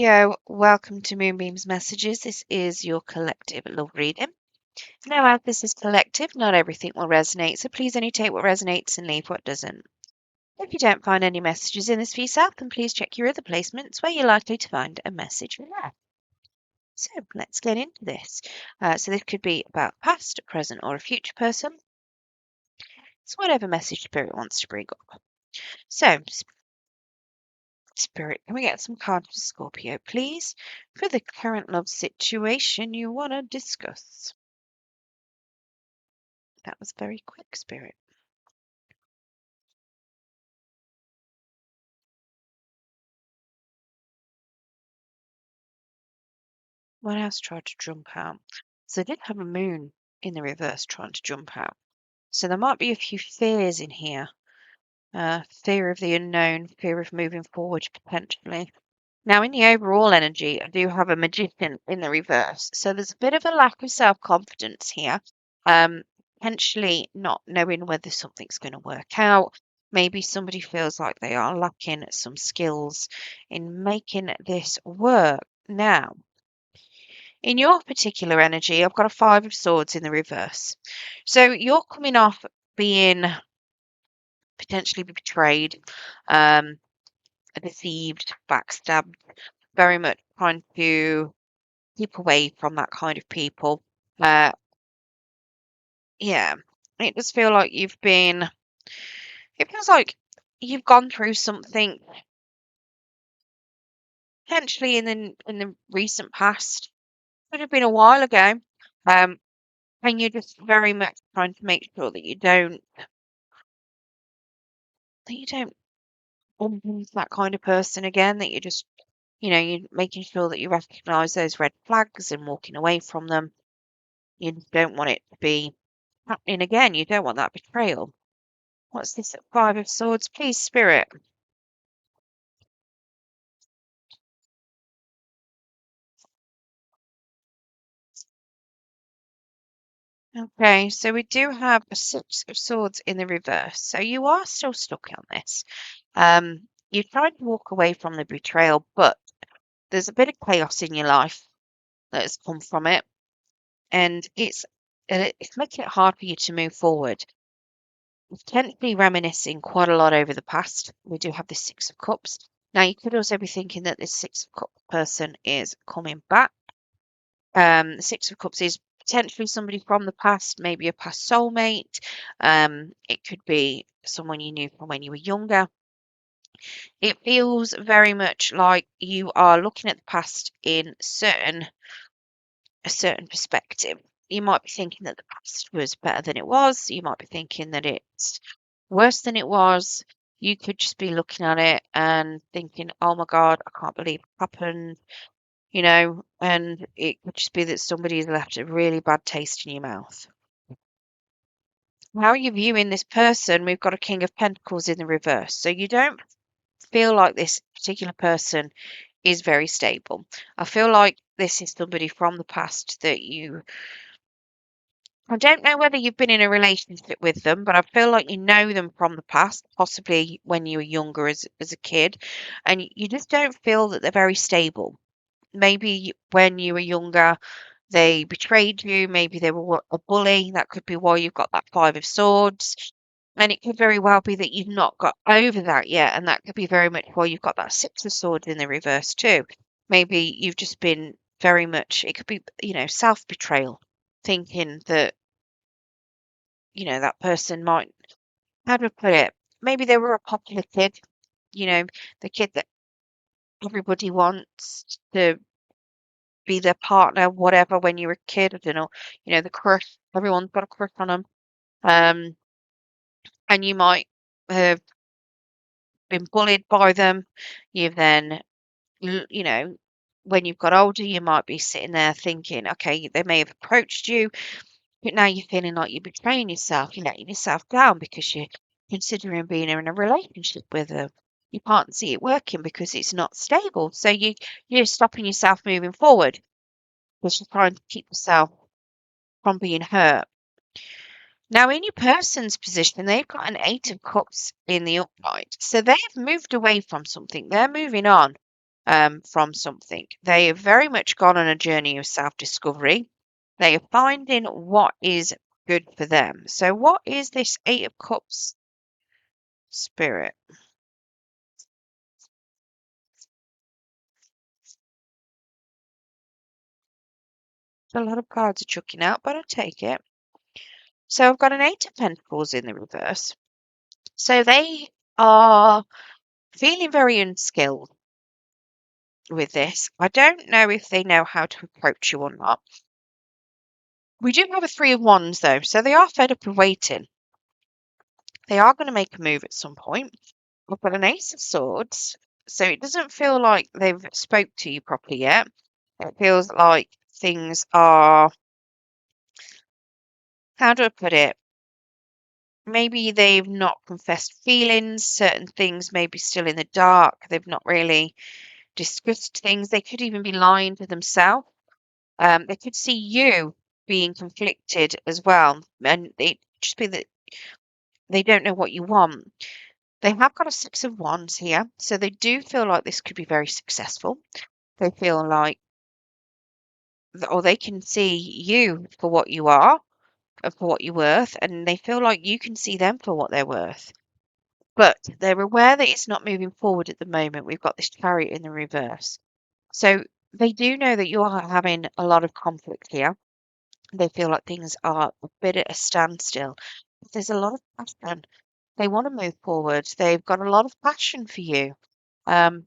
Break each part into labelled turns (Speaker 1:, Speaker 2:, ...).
Speaker 1: Scorpio, welcome to Moonbeam's Messages. This is your collective love reading. Now, as this is collective, not everything will resonate, so please only take what resonates and leave what doesn't. If you don't find any messages in this for yourself, then please check your other placements where you're likely to find a message from there. So let's get into this. So this could be about past, a present, or a future person. It's whatever message Spirit wants to bring up. So, Spirit, can we get some cards for Scorpio, please, for the current love situation you want to discuss? That was very quick, Spirit. What else tried to jump out? So I did have a moon in the reverse trying to jump out. So there might be a few fears in here. Fear of the unknown, fear of moving forward potentially. Now, in the overall energy, I do have a magician in the reverse. So there's a bit of a lack of self-confidence here. Potentially not knowing whether something's going to work out. Maybe somebody feels like they are lacking some skills in making this work. Now, in your particular energy, I've got a Five of Swords in the reverse. So you're coming off being potentially betrayed, deceived, backstabbed, very much trying to keep away from that kind of people. Yeah, it does feel like it feels like you've gone through something potentially in the recent past. Could have been a while ago. Um, and you're just very much trying to make sure that you don't bump into that kind of person again, that you're making sure that you recognize those red flags and walking away from them. You don't want it to be happening again. You don't want that betrayal. What's this at Five of Swords? Please, Spirit. Okay, so we do have a Six of Swords in the reverse. So you are still stuck on this. You tried to walk away from the betrayal, but there's a bit of chaos in your life that has come from it, and it's making it hard for you to move forward. You're potentially reminiscing quite a lot over the past. We do have the Six of Cups. Now, you could also be thinking that this Six of Cups person is coming back. The Six of Cups is potentially somebody from the past, maybe a past soulmate. It could be someone you knew from when you were younger. It feels very much like you are looking at the past in a certain perspective. You might be thinking that the past was better than it was. You might be thinking that it's worse than it was. You could just be looking at it and thinking, oh my God, I can't believe it happened, and it could just be that somebody's left a really bad taste in your mouth. How are you viewing this person? We've got a King of Pentacles in the reverse. So you don't feel like this particular person is very stable. I feel like this is somebody from the past I don't know whether you've been in a relationship with them, but I feel like you know them from the past, possibly when you were younger as a kid, and you just don't feel that they're very stable. Maybe when you were younger, they betrayed you. Maybe they were a bully. That could be why you've got that Five of Swords. And it could very well be that you've not got over that yet. And that could be very much why you've got that Six of Swords in the reverse too. Maybe you've just been very much, it could be, self-betrayal, thinking that, that person might, how do I put it? Maybe they were a popular kid, the kid that everybody wants to be their partner, whatever, when you were a kid. I don't know, the crush. Everyone's got a crush on them. Um, and you might have been bullied by them. You've then, when you've got older, you might be sitting there thinking, okay, they may have approached you, but now you're feeling like you're betraying yourself. You're letting yourself down because you're considering being in a relationship with them. You can't see it working because it's not stable. So you're stopping yourself moving forward because you're trying to keep yourself from being hurt. Now, in your person's position, they've got an Eight of Cups in the upright. So they've moved away from something. They're moving on. from something. They have very much gone on a journey of self-discovery. They are finding what is good for them. So, what is this Eight of Cups spirit? A lot of cards are chucking out, but I'll take it. So, I've got an Eight of Pentacles in the reverse. So, they are feeling very unskilled with this. I don't know if they know how to approach you or not. We do have a Three of Wands, though, so they are fed up of waiting. They are going to make a move at some point. I've got an Ace of Swords, so it doesn't feel like they've spoke to you properly yet. It feels like things are, how do I put it? Maybe they've not confessed feelings, certain things may be still in the dark. They've not really discussed things. They could even be lying to themselves. They could see you being conflicted as well, and it just be that they don't know what you want. They have got a Six of Wands here, so they do feel like this could be very successful. They feel like, or they can see you for what you are and for what you're worth, and they feel like you can see them for what they're worth. But they're aware that it's not moving forward at the moment. We've got this Chariot in the reverse. So they do know that you are having a lot of conflict here. They feel like things are a bit at a standstill. But there's a lot of passion. They want to move forward. They've got a lot of passion for you. Um,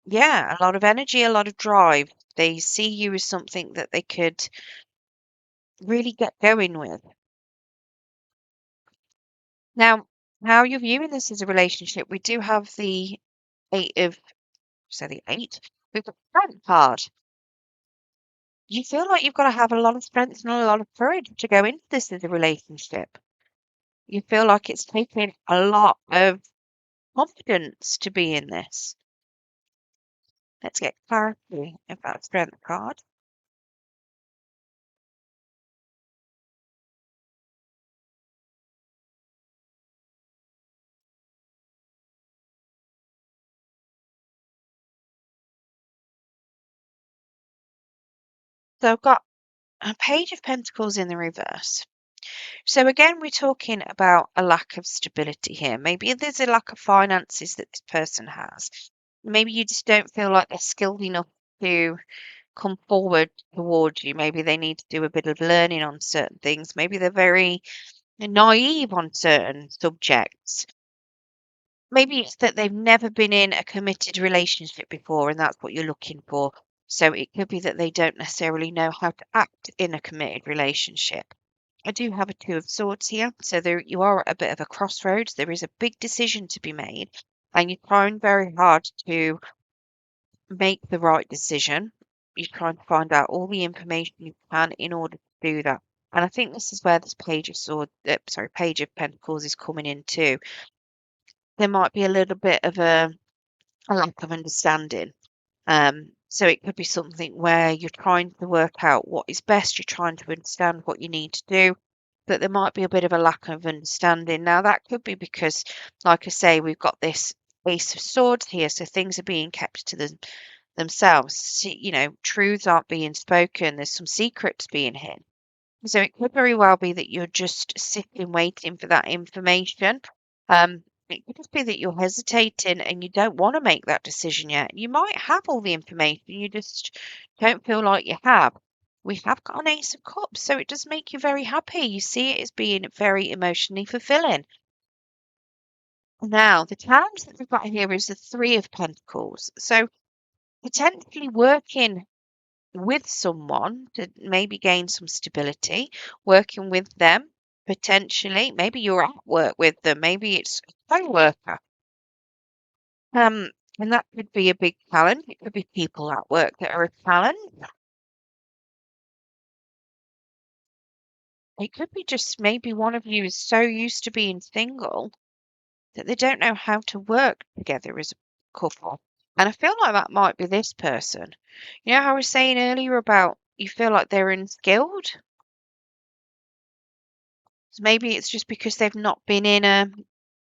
Speaker 1: yeah, a lot of energy, a lot of drive. They see you as something that they could really get going with. Now, how you're viewing this as a relationship, we do have the eight of, so the eight, we've got the strength card. You feel like you've got to have a lot of strength and a lot of courage to go into this as a relationship. You feel like it's taking a lot of confidence to be in this. Let's get clarity of that strength card. So I've got a Page of Pentacles in the reverse. So again, we're talking about a lack of stability here. Maybe there's a lack of finances that this person has. Maybe you just don't feel like they're skilled enough to come forward towards you. Maybe they need to do a bit of learning on certain things. Maybe they're very naive on certain subjects. Maybe it's that they've never been in a committed relationship before and that's what you're looking for. So it could be that they don't necessarily know how to act in a committed relationship. I do have a Two of Swords here, so there you are at a bit of a crossroads. There is a big decision to be made, and you're trying very hard to make the right decision. You're trying to find out all the information you can in order to do that. And I think this is where this Page of Page of Pentacles is coming in too. There might be a little bit of a lack of understanding. So it could be something where you're trying to work out what is best, you're trying to understand what you need to do, but there might be a bit of a lack of understanding. Now, that could be because, like I say, we've got this Ace of Swords here, so things are being kept to themselves. Truths aren't being spoken, there's some secrets being hidden. So it could very well be that you're just sitting waiting for that information. It could just be that you're hesitating and you don't want to make that decision yet. You might have all the information, you just don't feel like you have. We have got an Ace of Cups, so it does make you very happy. You see it as being very emotionally fulfilling. Now, the challenge that we've got here is the Three of Pentacles. So potentially working with someone to maybe gain some stability, working with them potentially. Maybe you're at work with them, maybe it's a co-worker. Um, and that could be a big challenge. It could be people at work that are a challenge. It could be just maybe one of you is so used to being single that they don't know how to work together as a couple. And I feel like that might be this person. You know how I was saying earlier about you feel like they're unskilled? So maybe it's just because they've not been in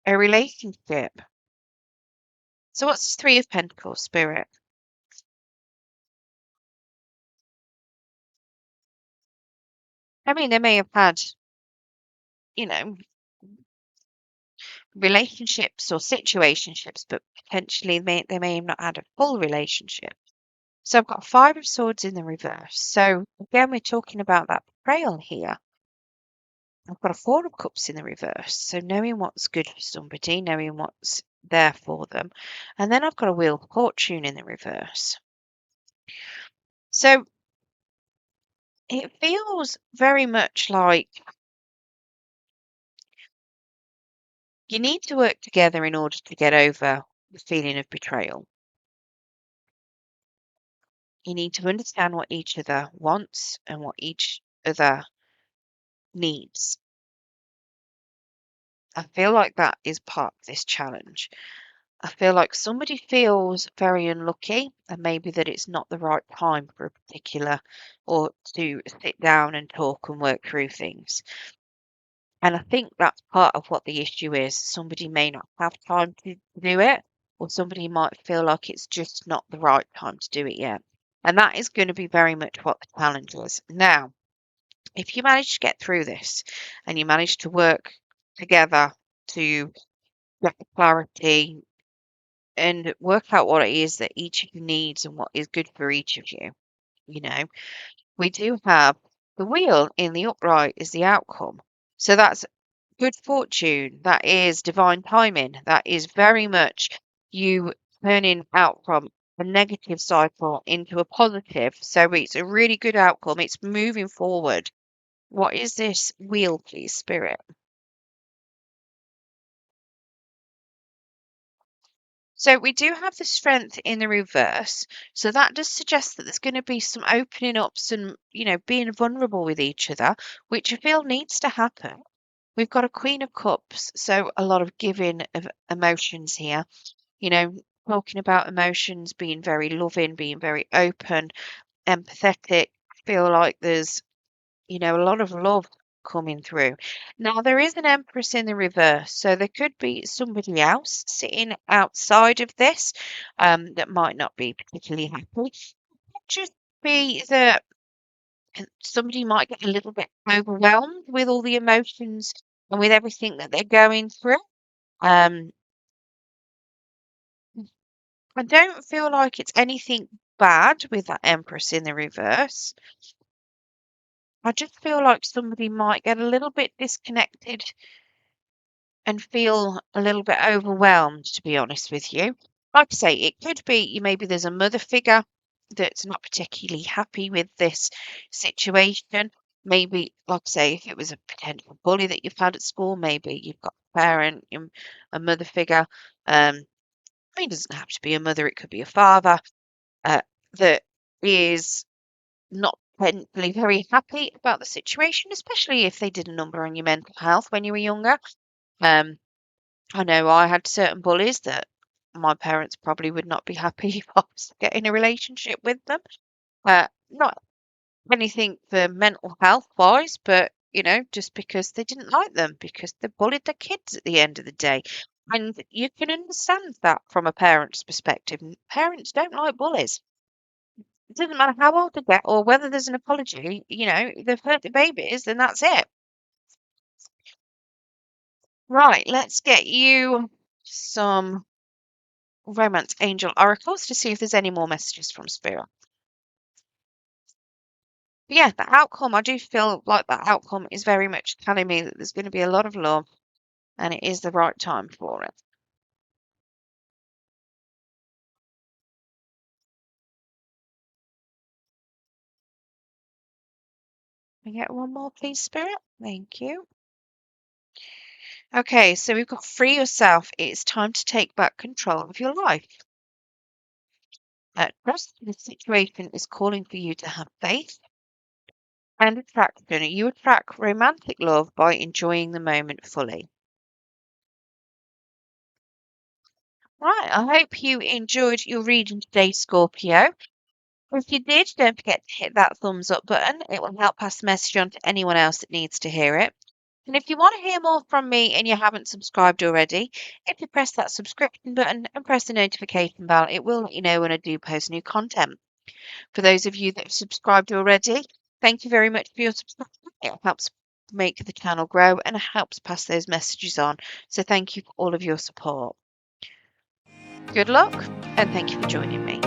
Speaker 1: a relationship. So what's this Three of Pentacles, Spirit? I mean, they may have had, you know, relationships or situationships, but potentially they may have not had a full relationship. So I've got Five of Swords in the reverse. So again, we're talking about that betrayal here. I've got a Four of Cups in the reverse. So knowing what's good for somebody, knowing what's there for them. And then I've got a Wheel of Fortune in the reverse. So it feels very much like you need to work together in order to get over the feeling of betrayal. You need to understand what each other wants and what each other needs. I feel like that is part of this challenge. I feel like somebody feels very unlucky and maybe that it's not the right time for a particular or to sit down and talk and work through things. And I think that's part of what the issue is. Somebody may not have time to do it, or somebody might feel like it's just not the right time to do it yet. And that is going to be very much what the challenge is. Now, if you manage to get through this and you manage to work together to get the clarity and work out what it is that each of you needs and what is good for each of you, you know, we do have the wheel in the upright is the outcome. So that's good fortune. That is divine timing. That is very much you turning out from a negative cycle into a positive. So it's a really good outcome. It's moving forward. What is this wheel, please, Spirit? So we do have the strength in the reverse. So that does suggest that there's going to be some opening up, some, being vulnerable with each other, which I feel needs to happen. We've got a Queen of Cups, so a lot of giving of emotions here. You know, talking about emotions, being very loving, being very open, empathetic. Feel like there's, a lot of love coming through. Now, there is an Empress in the reverse, so there could be somebody else sitting outside of this that might not be particularly happy. It could just be that somebody might get a little bit overwhelmed with all the emotions and with everything that they're going through. Um, I don't feel like it's anything bad with that Empress in the reverse. I just feel like somebody might get a little bit disconnected and feel a little bit overwhelmed, to be honest with you. Like I say, it could be maybe there's a mother figure that's not particularly happy with this situation. Maybe, like I say, if it was a potential bully that you've had at school, maybe you've got a parent, a mother figure. I mean, it doesn't have to be a mother, it could be a father uh, that is not potentially very happy about the situation, especially if they did a number on your mental health when you were younger. Um, I know I had certain bullies that my parents probably would not be happy if I was to get in a relationship with them. Not anything for mental health wise, but just because they didn't like them, because they bullied their kids at the end of the day. And you can understand that from a parent's perspective. Parents don't like bullies. It doesn't matter how old they get or whether there's an apology, they've hurt the babies, then that's it. Right, let's get you some romance angel oracles to see if there's any more messages from spirit. But yeah, the outcome, I do feel like that outcome is very much telling me that there's going to be a lot of love and it is the right time for it. Can I get one more, please, spirit? Thank you. Okay, so we've got free yourself. It's time to take back control of your life. Trust the situation is calling for you to have faith and attraction. You attract romantic love by enjoying the moment fully. Right, I hope you enjoyed your reading today, Scorpio. If you did, don't forget to hit that thumbs up button. It will help pass the message on to anyone else that needs to hear it. And if you want to hear more from me and you haven't subscribed already, if you press that subscription button and press the notification bell, it will let you know when I do post new content. For those of you that have subscribed already, thank you very much for your subscription. It helps make the channel grow and helps pass those messages on. So thank you for all of your support. Good luck and thank you for joining me.